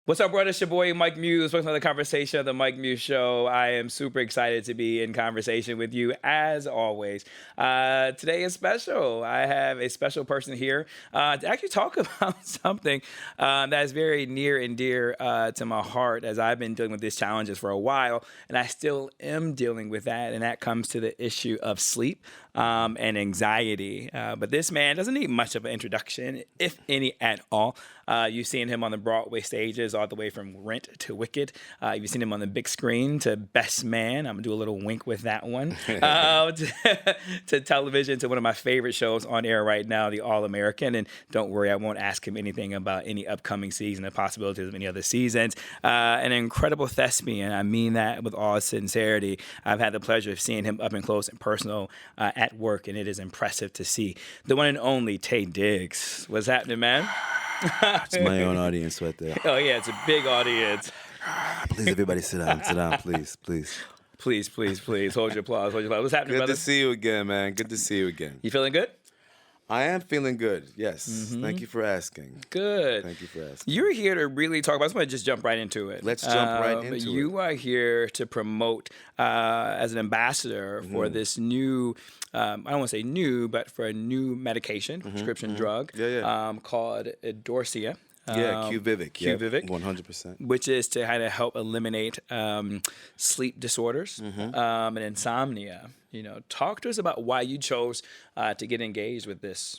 What's up, brother? It's your boy, Mike Muse. Welcome to the conversation of the Mike Muse Show. I am super excited to be in conversation with you, as always. Today is special. I have a special person here to actually talk about something that is very near and dear to my heart, as I've been dealing with these challenges for a while, and I still am dealing with that, and that comes to the issue of sleep and anxiety. But this man doesn't need much of an introduction, if any at all. You've seen him on the Broadway stages all the way from Rent to Wicked. You've seen him on the big screen to Best Man. I'm going to do a little wink with that one. To television, to one of my favorite shows on air right now, The All-American. And don't worry, I won't ask him anything about any upcoming season, the possibilities of any other seasons. An incredible thespian. I mean that with all sincerity. I've had the pleasure of seeing him up and close and personal at work, and it is impressive to see. The one and only Taye Diggs. What's happening, man? It's my own audience right there. Oh, yeah, it's a big audience. Please, everybody sit down, please. Please. Hold your applause. What's happening, Good brother? to see you again, man. Good to see you again. You feeling good? I am feeling good, yes. Thank you for asking. Good. Thank you for asking. You're here to really talk about, I just want to just jump right into it. Let's jump right into it. You are here to promote as an ambassador for this new, I don't want to say new, but for a new medication, prescription drug called Idorsia. QVIVIQ. QVIVIQ. 100%. Which is to kind of help eliminate sleep disorders and insomnia. You know, talk to us about why you chose to get engaged with this.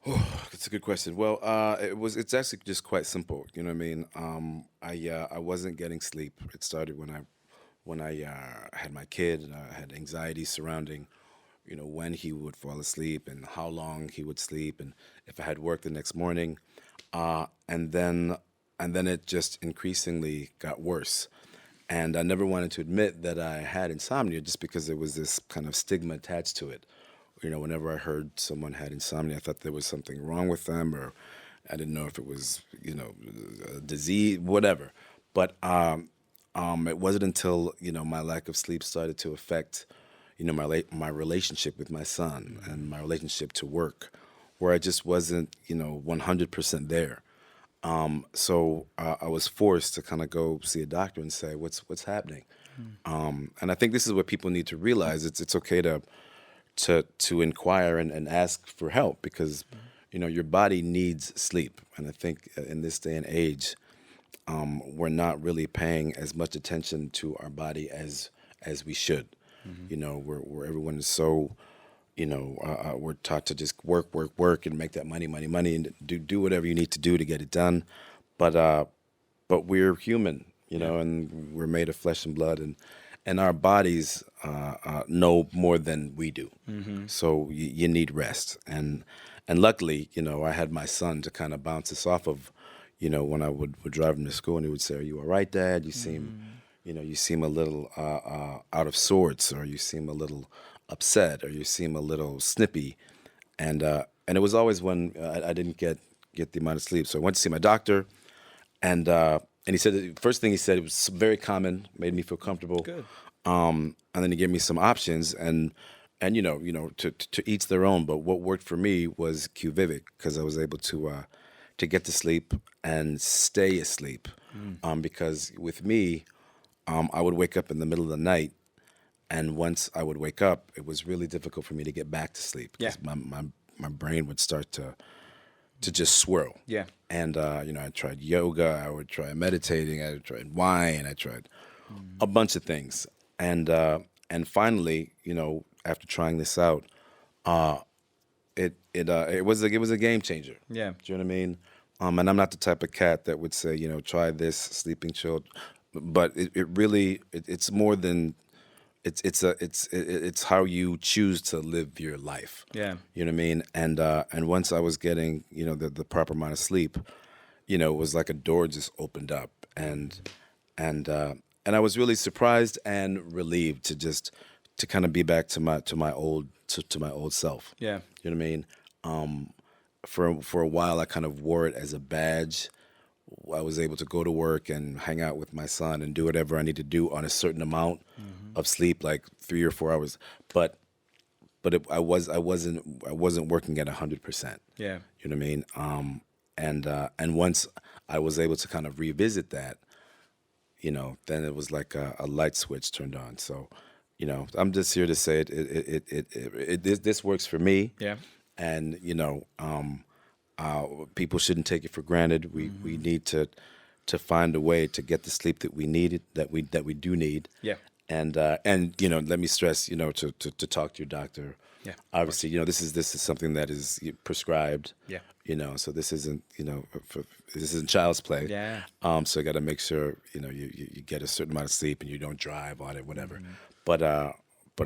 That's a good question. Well, it's actually just quite simple. You know what I mean? I wasn't getting sleep. It started when I had my kid, and I had anxiety surrounding, you know, when he would fall asleep and how long he would sleep, and if I had work the next morning. And then it just increasingly got worse. And I never wanted to admit that I had insomnia just because there was this kind of stigma attached to it. You know, whenever I heard someone had insomnia, I thought there was something wrong with them, or I didn't know if it was, you know, a disease, whatever. But it wasn't until, you know, my lack of sleep started to affect, you know, my relationship with my son and my relationship to work, where I just wasn't, you know, 100% there. So I was forced to kind of go see a doctor and say, what's happening? And I think this is what people need to realize. It's okay to inquire and ask for help, because, you know, your body needs sleep. And I think in this day and age, we're not really paying as much attention to our body as we should. You know, where everyone is so, you know, we're taught to just work and make that money, and do whatever you need to do to get it done. But we're human, you know, and we're made of flesh and blood, and our bodies know more than we do. So you need rest. And luckily, you know, I had my son to kind of bounce this off of, you know, when I would drive him to school, and he would say, "Are you all right, Dad? You seem, you know, you seem a little out of sorts, or you seem a little upset, or you seem a little snippy," and it was always when I didn't get the amount of sleep. So I went to see my doctor, and he said, the first thing he said, it was very common, made me feel comfortable. Good. And then he gave me some options, and you know to each their own. But what worked for me was QVIVIQ, because I was able to get to sleep and stay asleep. Because with me, I would wake up in the middle of the night. And once I would wake up, it was really difficult for me to get back to sleep, because my brain would start to just swirl. Yeah. And you know, I tried yoga, I would try meditating, I tried wine, I tried a bunch of things, and finally, you know, after trying this out, it was a game changer. Yeah. Do you know what I mean? And I'm not the type of cat that would say, you know, try this sleeping chill, but it really it's more than. It's how you choose to live your life. Yeah. You know what I mean? And once I was getting, you know, the proper amount of sleep, you know, it was like a door just opened up, and I was really surprised and relieved to kind of be back to my old self. Yeah. You know what I mean? For a while I kind of wore it as a badge. I was able to go to work and hang out with my son and do whatever I need to do on a certain amount of sleep, like 3 or 4 hours. But I wasn't working at 100%. Yeah, you know what I mean. And once I was able to kind of revisit that, then it was like a light switch turned on. So, I'm just here to say this works for me, Yeah. and people shouldn't take it for granted. We need to find a way to get the sleep that we need, that we do need. Yeah. And let me stress, to talk to your doctor. Yeah. Obviously, this is something that is prescribed. Yeah. So this isn't this isn't child's play. Yeah. So you got to make sure you get a certain amount of sleep and you don't drive on it, whatever. But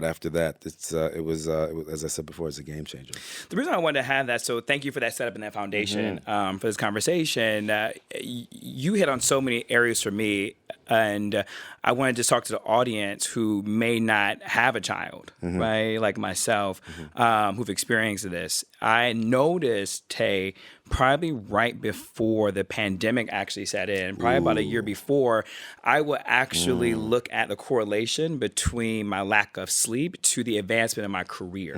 after that, it was as I said before, it's a game changer. The reason I wanted to have that, so thank you for that setup and that foundation for this conversation. You hit on so many areas for me, and I wanted to talk to the audience who may not have a child, right, like myself, who've experienced this. I noticed, Taye, probably right before the pandemic actually set in, probably about a year before, I would actually look at the correlation between my lack of sleep to the advancement of my career.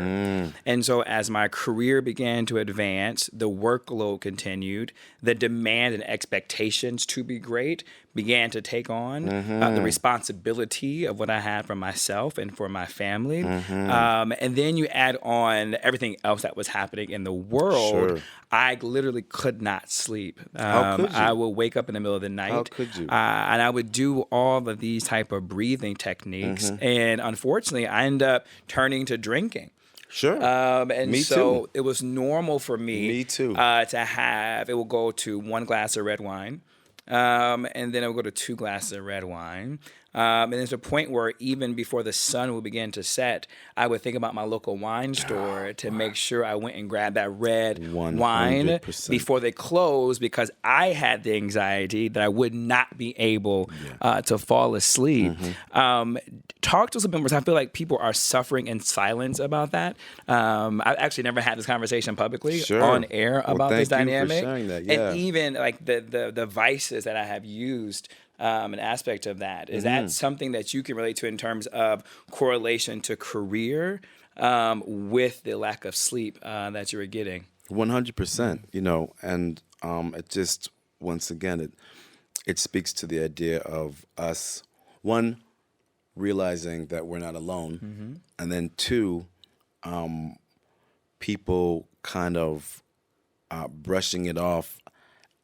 And so as my career began to advance, the workload continued, the demand and expectations to be great began to take on the responsibility of what I had for myself and for my family. And then you add on everything else that was happening in the world. Sure. I literally could not sleep. How could you? I would wake up in the middle of the night. How could you? And I would do all of these type of breathing techniques. And unfortunately, I ended up turning to drinking. Sure. And Me so too. it was normal for me, too. To have, it will go to 1 glass of red wine. And then it will go to 2 glasses of red wine. And there's a point where even before the sun would begin to set, I would think about my local wine store to make sure I went and grabbed that red wine 100%. before they closed, because I had the anxiety that I would not be able to fall asleep. Talk to us a bit more. I feel like people are suffering in silence about that. I've actually never had this conversation publicly on air about this dynamic. Thank you for sharing that. Yeah. And even like the vices that I have used, an aspect of that. Is that something that you can relate to in terms of correlation to career with the lack of sleep that you were getting? 100%, and it just, once again, it speaks to the idea of us, one, realizing that we're not alone, and then two, people kind of brushing it off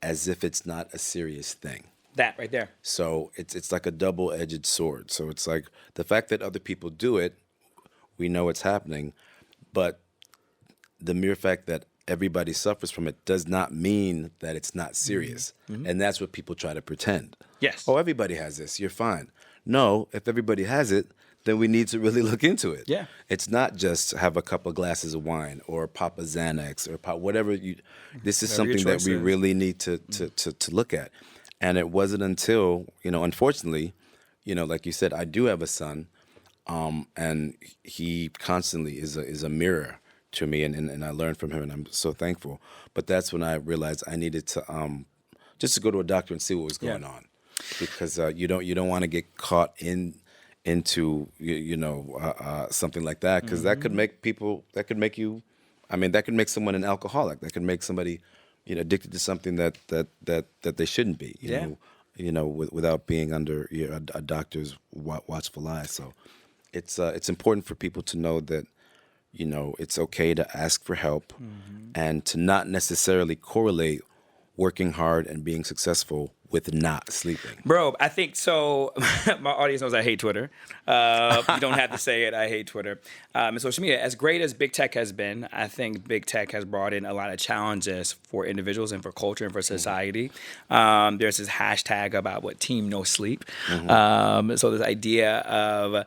as if it's not a serious thing. That right there. So it's like a double-edged sword. So it's like the fact that other people do it, we know it's happening, but the mere fact that everybody suffers from it does not mean that it's not serious. And that's what people try to pretend. Yes. Oh, everybody has this. You're fine. No, if everybody has it, then we need to really look into it. Yeah. It's not just have a couple of glasses of wine or pop a Xanax or pop whatever you. This is Whatever your something that choice we is. really need to look at. And it wasn't until, unfortunately, like you said, I do have a son, and he constantly is a mirror to me, and I learned from him, and I'm so thankful. But that's when I realized I needed to just to go to a doctor and see what was going on, because you don't want to get caught into something like that, because that could make someone an alcoholic, that could make somebody addicted to something that they shouldn't be, without being under a doctor's watchful eye. So it's important for people to know that, it's okay to ask for help and to not necessarily correlate working hard and being successful with not sleeping. Bro, I think so. My audience knows I hate Twitter. You don't have to say it. I hate Twitter. And social media, as great as big tech has been, I think big tech has brought in a lot of challenges for individuals and for culture and for society. There's this hashtag about team no sleep. So this idea of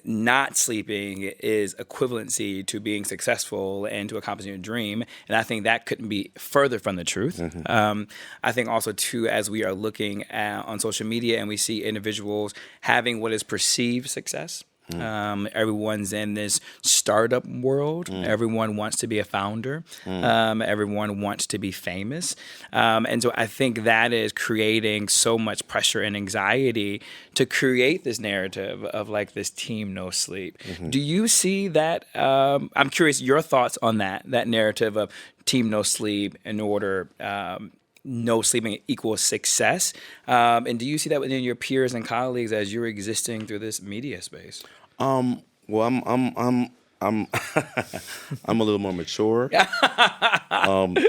not sleeping is equivalency to being successful and to accomplishing a dream. And I think that couldn't be further from the truth. I think also, too, as we are looking on social media and we see individuals having what is perceived success. Everyone's in this startup world. Everyone wants to be a founder. Everyone wants to be famous. And so I think that is creating so much pressure and anxiety to create this narrative of like this team no sleep. Do you see that? I'm curious your thoughts on that narrative of team no sleep in order no sleeping equals success. And do you see that within your peers and colleagues as you're existing through this media space? Well, I'm I'm a little more mature.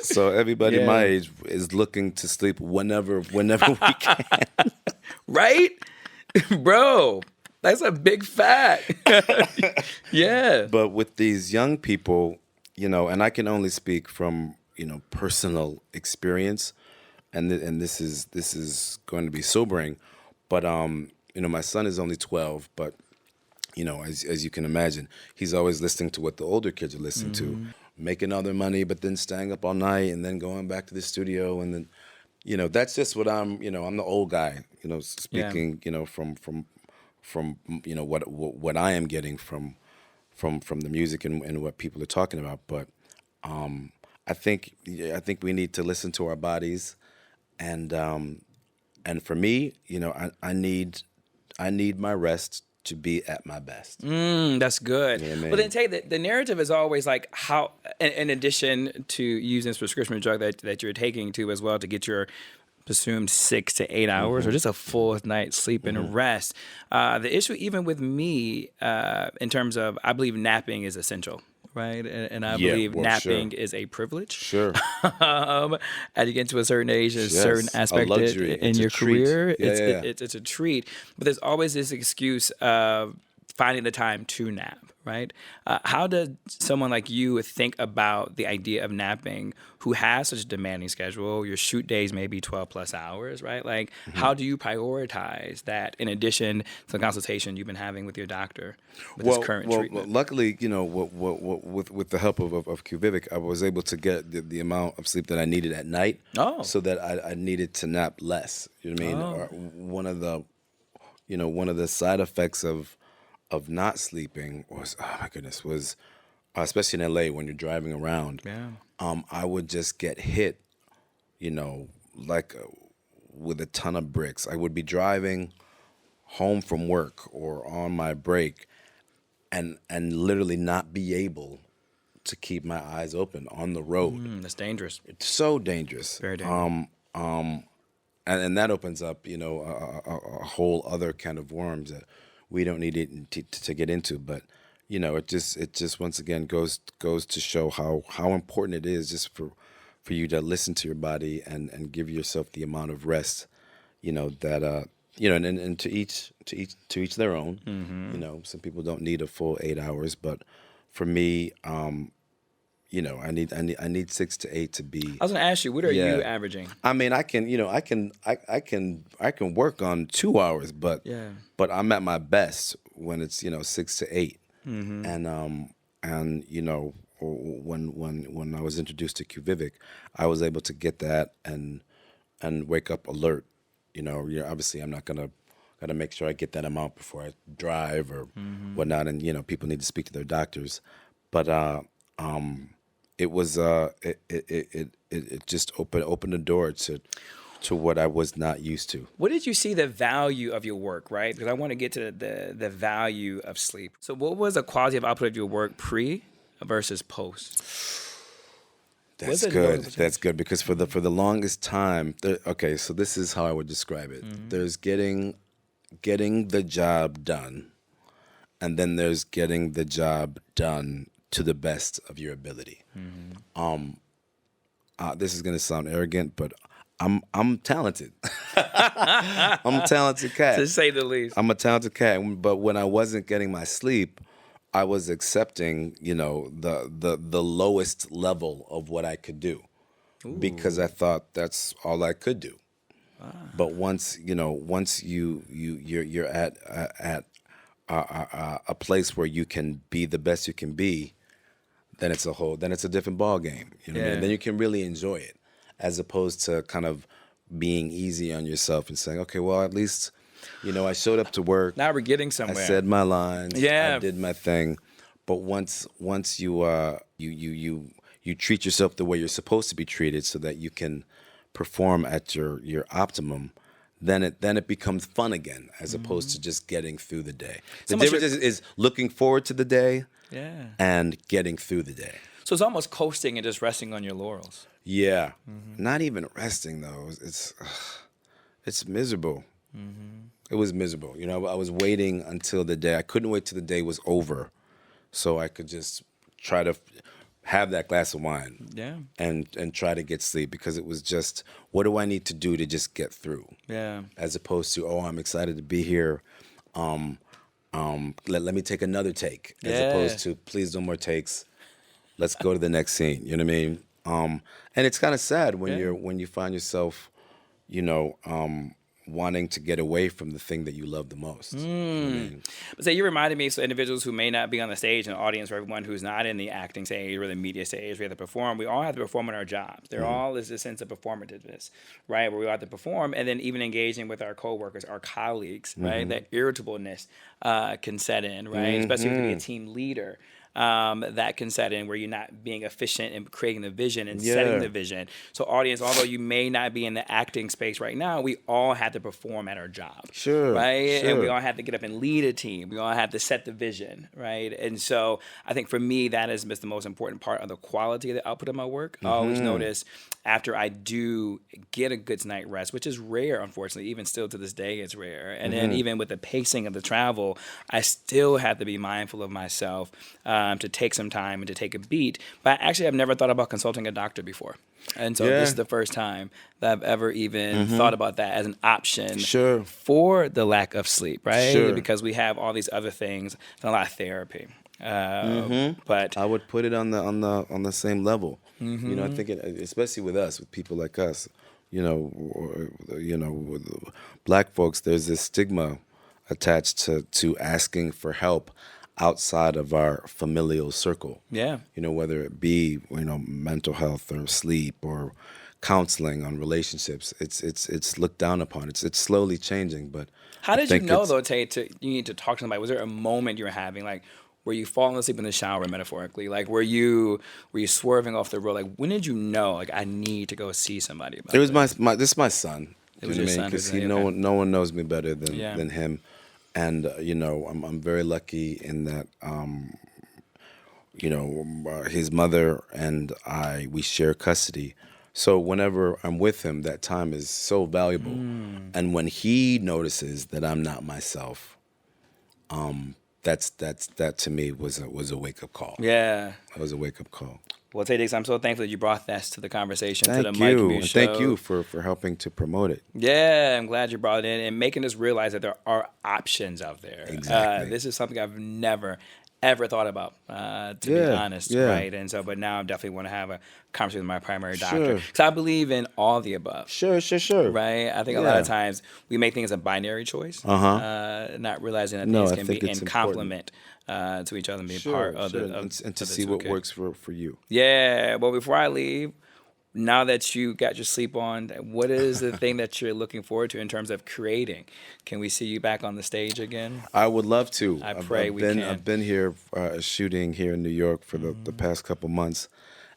So everybody my Yeah. age is looking to sleep whenever we can. Right? Bro, that's a big fact. Yeah. But with these young people, and I can only speak from personal experience, and this is going to be sobering. But my son is only 12, but as you can imagine, he's always listening to what the older kids are listening to, making all their money, but then staying up all night and then going back to the studio, and then that's just what I'm the old guy, speaking, from what I am getting from the music and what people are talking about. But I think we need to listen to our bodies, and for me, I need my rest to be at my best. That's good. You know what I mean? But then Tay, the narrative is always like how, in addition to using this prescription drug that you're taking to as well to get your presumed 6 to 8 hours or just a full night's sleep and rest. The issue even with me in terms of, I believe napping is essential. Right, and I believe napping is a privilege. Sure. As you get to a certain age, a Yes, certain a aspect luxury. in It's a your treat. career, Yeah. it's a treat. But there's always this excuse of finding the time to nap. Right? How does someone like you think about the idea of napping who has such a demanding schedule? Your shoot days may be 12 plus hours, right? Like, how do you prioritize that in addition to the consultation you've been having with your doctor with this current treatment? Well, luckily, with the help of QVivic, I was able to get the amount of sleep that I needed at night. So that I needed to nap less. You know what I mean? One of the side effects of not sleeping was, oh my goodness, was especially in LA when you're driving around. Yeah. I would just get hit, like with a ton of bricks. I would be driving home from work or on my break, and literally not be able to keep my eyes open on the road. That's dangerous. It's so dangerous. Very dangerous. And that opens up, a whole other kind of worms that we don't need it to get into. But it just once again goes to show how important it is just for you to listen to your body and give yourself the amount of rest, that and to each their own. Some people don't need a full 8 hours, but for me, I need 6 to 8 to be. I was going to ask you, what are you averaging? I mean, I can work on 2 hours, but I'm at my best when it's 6 to 8, and when I was introduced to QVivic, I was able to get that and wake up alert. Obviously I'm not gotta make sure I get that amount before I drive or whatnot, and people need to speak to their doctors, but it was it just opened the door to what I was not used to. What did you see the value of your work, right? Because I want to get to the value of sleep. So what was the quality of output of your work pre versus post? That's good. That's good because for the longest time, okay, so this is how I would describe it. There's getting the job done, and then there's getting the job done to the best of your ability. This is gonna sound arrogant, but I'm talented. I'm a talented cat. To say the least. I'm a talented cat. But when I wasn't getting my sleep, I was accepting, the lowest level of what I could do. Ooh. Because I thought that's all I could do. But once you're at a place where you can be the best you can be, then it's a different ball game. You know what I mean? Then you can really enjoy it, as opposed to kind of being easy on yourself and saying, okay, well, at least, I showed up to work. Now we're getting somewhere. I said my lines. Yeah. I did my thing. But once you treat yourself the way you're supposed to be treated, so that you can perform at your optimum, then it becomes fun again, as opposed to just getting through the day. The difference is looking forward to the day and getting through the day. So it's almost coasting and just resting on your laurels. Yeah, not even resting though. It's miserable. It was miserable. You know, I was waiting until the day. I couldn't wait till the day was over, so I could just try to have that glass of wine Yeah. and try to get sleep, because it was just, what do I need to do to just get through? Yeah. As opposed to, oh, I'm excited to be here. Let me take another take. As Yeah. opposed to, please no more takes. Let's go to the next scene. You know what I mean? And it's kind of sad when Yeah. when you find yourself, you know, wanting to get away from the thing that you love the most. You know what I mean? But say you reminded me, so individuals who may not be on the stage, an audience for everyone who's not in the acting stage or the media stage, we have to perform. We all have to perform in our jobs. There all is a sense of performativeness, right? Where we all have to perform, and then even engaging with our coworkers, our colleagues, right? That irritableness can set in, right? Especially if you be a team leader. That can set in where you're not being efficient in creating the vision and setting the vision. So audience, although you may not be in the acting space right now, we all have to perform at our job. Sure, Right? And we sure. all have to get up and lead a team. We all have to set the vision, right? And so I think for me, that is the most important part of the quality of the output of my work. I always notice after I do get a good night's rest, which is rare, unfortunately, even still to this day, it's rare. And then even with the pacing of the travel, I still have to be mindful of myself to take some time and to take a beat. But actually, I've never thought about consulting a doctor before. And so this is the first time that I've ever even thought about that as an option Sure. for the lack of sleep, right? Sure. Because we have all these other things, and a lot of therapy. But I would put it on the same level. You know, I think especially with us, with people like us, with black folks, there's this stigma attached to asking for help outside of our familial circle. yeah, You know, whether it be, mental health or sleep or counseling on relationships, it's looked down upon. It's slowly changing, but how I did you think know it's- though, Taye, you need to talk to somebody? Was there a moment you were having, like, were you falling asleep in the shower, metaphorically? Like, were you swerving off the road? Like, when did you know, like, I need to go see somebody about It was this? this is my son. It You was know your what I son mean? who Because did it, no okay. one knows me better than Yeah. him, and I'm very lucky in that his mother and we share custody. So whenever I'm with him, that time is so valuable. And when he notices that I'm not myself, that to me was a wake up call. Yeah. It was a wake up call. Well, Taye Diggs, I'm so thankful that you brought this to the conversation, to Thank the Mike you, Muse and show. thank you for helping to promote it. Yeah, I'm glad you brought it in and making us realize that there are options out there. Exactly. This is something I've never, ever thought about, to be Yeah, honest, yeah. right? And so, but now I definitely want to have a conversation with my primary doctor. Sure. Because I believe in all the above. Sure. Right, I think a lot of Yeah. times we make things a binary choice, not realizing that No, things I can think be it's in important. complement to each other and be Sure, part of sure. the of, And to of the see what toolkit. works for you. Yeah, well, before I leave, now that you got your sleep on, what is the thing that you're looking forward to in terms of creating? Can we see you back on the stage again? I would love to. I pray we can. I've been here shooting here in New York for the past couple months,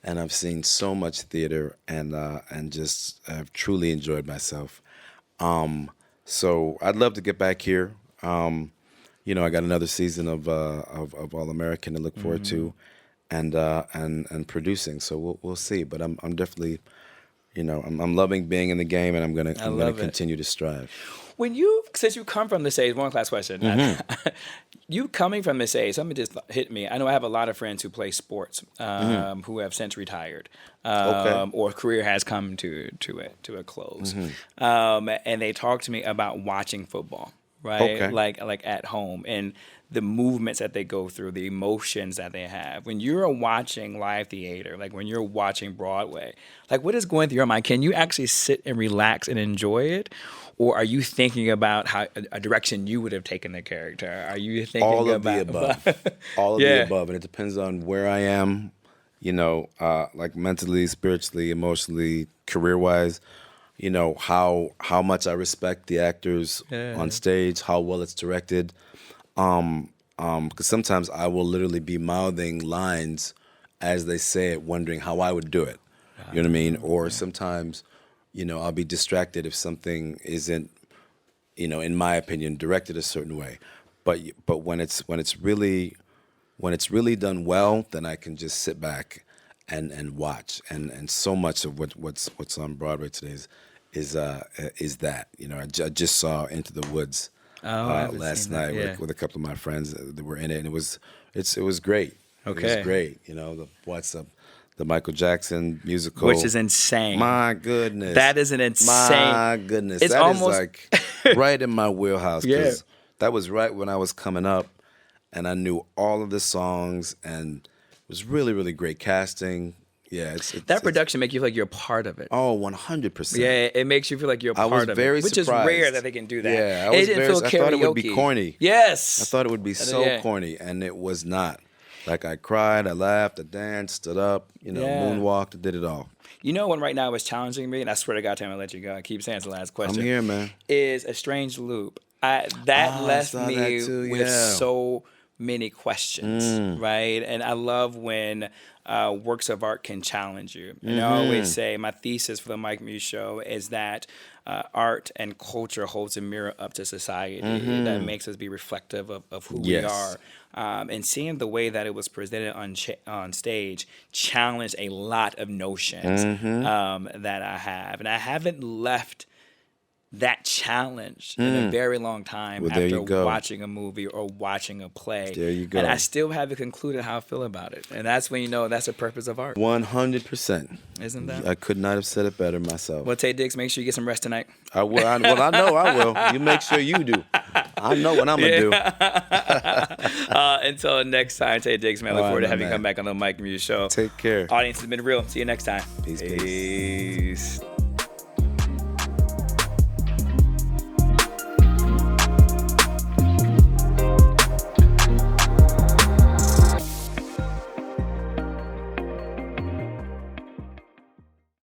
and I've seen so much theater, and just I've truly enjoyed myself. So I'd love to get back here. I got another season of All American to look forward to, and producing. So we'll see. But I'm definitely, I'm loving being in the game, and I'm gonna love it. continue to strive. Since you come from this age, one last question. You coming from this age, something just hit me. I know I have a lot of friends who play sports, who have since retired, Okay. or career has come to a close, and they talk to me about watching football, right? Okay. Like at home, and the movements that they go through, the emotions that they have. When you're watching live theater, like when you're watching Broadway, like what is going through your mind? Can you actually sit and relax and enjoy it? Or are you thinking about how a direction you would have taken the character? Are you thinking All of about the above. All of Yeah. the above. And it depends on where I am, like mentally, spiritually, emotionally, career-wise, how much I respect the actors on stage, how well it's directed. Because sometimes I will literally be mouthing lines as they say it, wondering how I would do it. You know what I mean? Or sometimes, I'll be distracted if something isn't, in my opinion, directed a certain way. But when it's really done well, then I can just sit back and watch. And so much of what's on Broadway today is that. You know, I just saw Into the Woods last night with a couple of my friends that were in it, and it was great. Okay. It was great. You know, the Michael Jackson musical, which is insane. My goodness, that is an insane. My goodness, it's that almost is like right in my wheelhouse. Yeah, that was right when I was coming up, and I knew all of the songs, and it was really, really great casting. Yeah, that production make you feel like you're a part of it. Oh, 100%. Yeah, it makes you feel like you're a part of it. I was very which surprised. is rare that they can do that. Yeah, I thought it would be corny. Yes. I thought it would be so corny, and it was not. Like, I cried, I laughed, I danced, stood up, moonwalked, I did it all. You know what right now is challenging me, and I swear to God, I'm gonna let you go. I keep saying it's the last question. I'm here, man. Is A Strange Loop. That left me with so many questions, right? And I love when works of art can challenge you. And I always say my thesis for the Mike Muse Show is that art and culture holds a mirror up to society that makes us be reflective of who we are. And seeing the way that it was presented on stage challenged a lot of notions that I have. And I haven't left that challenge in a very long time after watching a movie or watching a play. There you go. And I still haven't concluded how I feel about it. And that's when you know that's the purpose of art. 100%. Isn't that? I could not have said it better myself. Well, Taye Diggs, make sure you get some rest tonight. I will. I know I will. You make sure you do. I know what I'm going to do. Until next time, Taye Diggs, man. I look forward to having you come back on the Mike Muse Show. Take care. Audience has been real. See you next time. Peace.